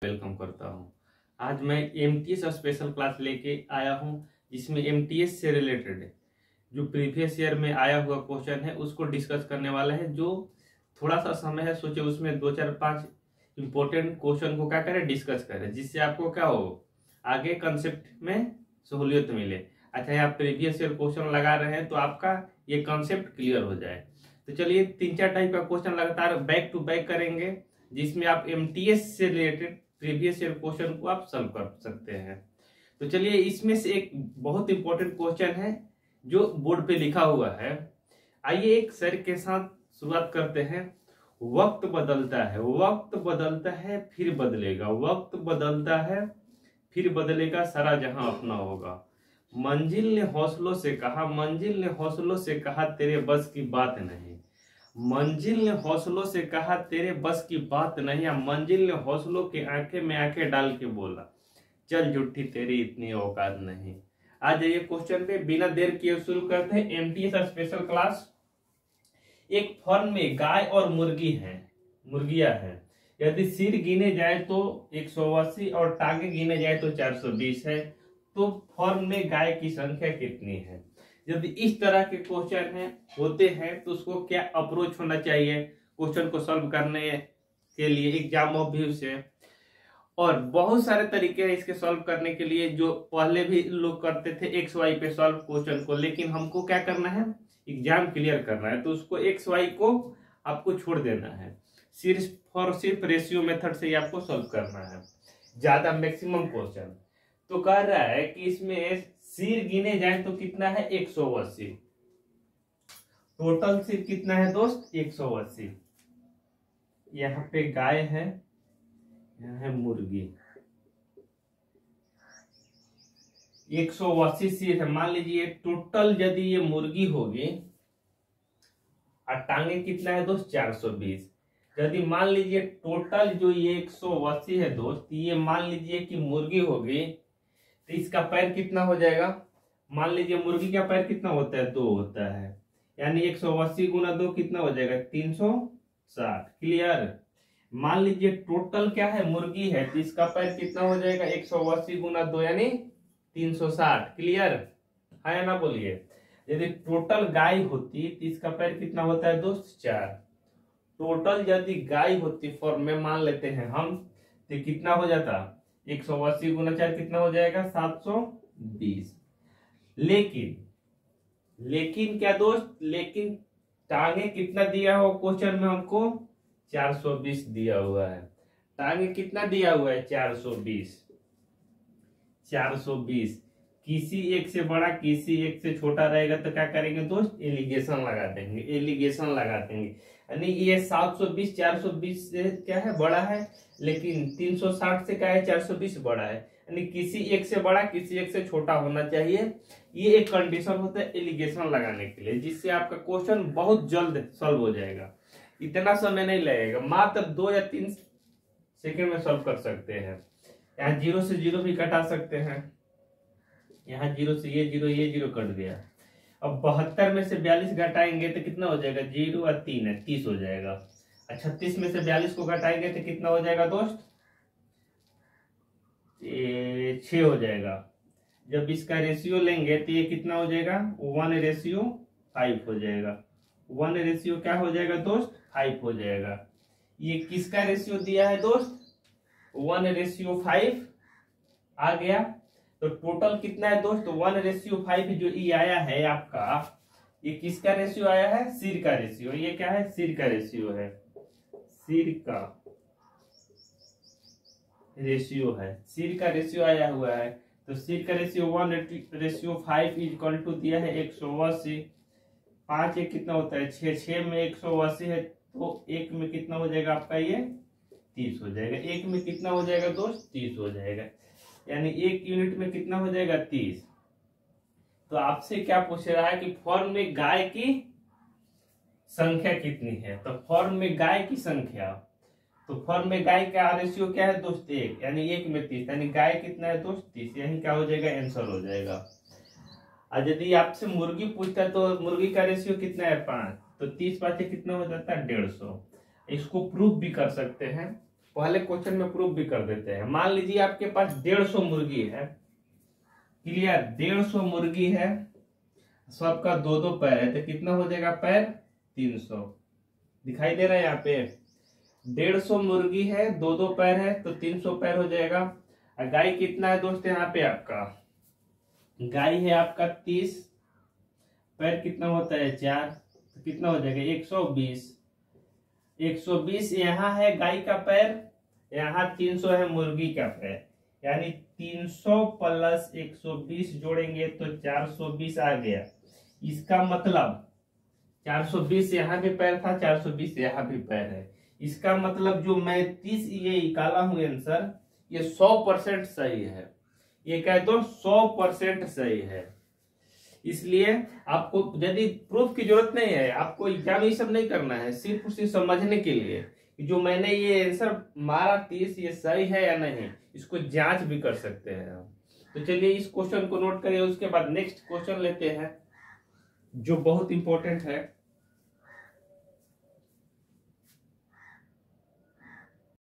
Welcome करता हूं। आज मैं एमटीएस स्पेशल क्लास लेके आया हूं, जिसमें एमटीएस से रिलेटेड जो प्रीवियस ईयर में आया हुआ क्वेश्चन है उसको डिस्कस करने वाला है। जो थोड़ा सा समय है, सोचे उसमें 2 4 5 इंपॉर्टेंट क्वेश्चन को क्या करें, डिस्कस करें, जिससे आपको क्या हो, आगे कंसेप्ट में सहूलियत मिले। अच्छा, आप प्रीवियस ईयर क्वेश्चन लगा रहे हैं तो आपका ये कंसेप्ट क्लियर हो जाए। तो चलिए 3 4 टाइप का क्वेश्चन लगातार बैक टू बैक करेंगे, जिसमें आप एमटीएस से रिलेटेड प्रीवियस ईयर क्वेश्चन को आप सॉल्व कर सकते हैं। तो चलिए, इसमें से एक बहुत इंपॉर्टेंट क्वेश्चन है जो बोर्ड पे लिखा हुआ है। आइए एक सर के साथ शुरुआत करते हैं। वक्त बदलता है, वक्त बदलता है फिर बदलेगा, वक्त बदलता है फिर बदलेगा, सारा जहां अपना होगा। मंजिल ने हौसलों से कहा, मंजिल ने हौसलों से कहा, तेरे बस की बात नहीं। मंजिल ने हौसलों से कहा, तेरे बस की बात नहीं। या मंजिल ने हौसलों के आंखें में आंखें डाल के बोला, चल झूठी तेरी इतनी औकात नहीं। आ जाइए क्वेश्चन पे, बिना देर किए शुरू करते हैं। MTS special class. एक फर्म में गाय और मुर्गियां हैं। यदि सिर गिने जाए तो 180 और टांगे गिने जाए तो 420 है, तो फर्म में गाय की संख्या कितनी है? यदि इस तरह के क्वेश्चन होते हैं तो उसको क्या अप्रोच होना चाहिए क्वेश्चन को सॉल्व करने के लिए एग्जाम ऑफ व्यू से। और बहुत सारे तरीके हैं इसके सॉल्व करने के लिए, जो पहले भी लोग करते थे एक्स वाई पे सॉल्व क्वेश्चन को, लेकिन हमको क्या करना है, एग्जाम क्लियर करना है, तो उसको एक्स वाई को आपको छोड़ देना है। सिर्फ रेशियो मेथड से ही आपको सॉल्व करना है, ज्यादा मैक्सिमम क्वेश्चन। तो कह रहा है कि इसमें सिर गिने जाए तो कितना है, 180। टोटल सिर कितना है दोस्त, 180। यहाँ पे गाय है, यहाँ है मुर्गी। 180 सिर है। मान लीजिए टोटल यदि ये मुर्गी होगी, और टांगे कितना है दोस्त, 420। यदि मान लीजिए टोटल जो ये 180 है दोस्त, ये मान लीजिए कि मुर्गी होगी, तो इसका पैर कितना हो जाएगा। मान लीजिए मुर्गी का पैर कितना होता है, 2 होता है, यानी 180 गुना 2 कितना हो जाएगा, 360। क्लियर। मान लीजिए टोटल क्या है, मुर्गी है, तो इसका पैर कितना हो जाएगा, 180 गुना 2 यानी 360। क्लियर है या ना, बोलिए। यदि टोटल गाय होती तो इसका पैर कितना होता है दोस्त, 4। टोटल यदि गाय होती फॉर्म में मान लेते हैं हम, तो कितना हो जाता, 180 गुना 4 कितना हो जाएगा, 720। लेकिन क्या दोस्त, लेकिन टांगे कितना दिया हो क्वेश्चन में हमको, 420 दिया हुआ है। टांगे कितना दिया हुआ है, 420। 420 किसी एक से बड़ा किसी एक से छोटा रहेगा तो क्या करेंगे दोस्त, एलिगेशन लगा देंगे, एलिगेशन लगा देंगे। यानी ये 720 420 से क्या है, बड़ा है, लेकिन 360 से क्या है, 420 बड़ा है। यानी किसी एक से बड़ा किसी एक से छोटा होना चाहिए। ये एक कंडीशन होता है एलिगेशन लगाने के लिए, जिससे आपका क्वेश्चन बहुत जल्द सॉल्व हो जाएगा। इतना समय नहीं लगेगा, मात्र 2 या 3 सेकंड में सॉल्व कर सकते हैं। यहाँ 0 से 0 भी कटा सकते हैं। यहाँ 0 से ये 0 कट गया। अब 72 में से 42 घटाएंगे तो कितना हो जाएगा, 0 और 3 है, 30 हो जाएगा। 36 में से 42 को घटाएंगे तो कितना हो जाएगा दोस्त, 6 हो जाएगा। जब इसका रेशियो लेंगे तो ये कितना हो जाएगा, 1:5 हो जाएगा। 1 क्या हो जाएगा दोस्त, 5 हो जाएगा। ये किसका रेशियो दिया है दोस्त, 1:5 आ गया। तो टोटल कितना है दोस्त, 1:5 जो ये आया है आपका, ये किसका रेशियो आया है, सिर का रेशियो। ये क्या है, सिर का रेशियो है, सिर का रेशियो है, सिर का रेशियो आया हुआ है। तो सिर का रेशियो 1:5 इक्वल टू दिया है 180। 5 एक कितना होता है, 6 में 180 है, तो 1 में कितना हो जाएगा आपका, ये 30 हो जाएगा। 1 में कितना हो जाएगा दोस्त, 30 हो जाएगा। यानी 1 यूनिट में कितना हो जाएगा, 30। तो आपसे क्या पूछ रहा है कि फॉर्म में गाय की संख्या कितनी है। तो फॉर्म में गाय की संख्या, तो फॉर्म में गाय का रेशियो क्या है दोस्त, 1, यानी 1 में 30, यानी गाय कितना है दोस्त, 30। यही क्या हो जाएगा, आंसर हो जाएगा। और यदि आपसे मुर्गी पूछता है तो मुर्गी का रेशियो कितना है, 5, तो 30 5 कितना हो जाता है, 150। इसको प्रूफ भी कर सकते हैं। पहले क्वेश्चन में प्रूफ भी कर देते हैं। मान लीजिए आपके पास 150 मुर्गी है, क्लियर, 150 मुर्गी है, सबका 2-2 पैर है, तो कितना हो जाएगा पैर? 300। दिखाई दे रहा है यहाँ पे? 150 मुर्गी है, 2-2 पैर है, तो 300 पैर हो जाएगा। और गाय कितना है दोस्त यहाँ पे? आपका गाय है आपका 30, पैर कितना होता है? 4, तो कितना हो जाएगा? 120। 120 यहाँ है गाय का पैर, यहाँ 300 है मुर्गी का पैर, यानी 300 प्लस 120 जोड़ेंगे तो 420 आ गया। इसका मतलब 420 यहाँ भी पैर था, 420 यहाँ भी पैर है। इसका मतलब जो मैं 30 ये निकाला हूं आंसर, ये 100% सही है। ये कह दो 100% सही है। इसलिए आपको यदि प्रूफ की जरूरत नहीं है, आपको एग्जाम ये सब नहीं करना है, सिर्फ उसे समझने के लिए जो मैंने ये आंसर मारा 30 ये सही है या नहीं, इसको जांच भी कर सकते हैं हम। तो चलिए इस क्वेश्चन को नोट करिए, उसके बाद नेक्स्ट क्वेश्चन लेते हैं जो बहुत इंपॉर्टेंट है।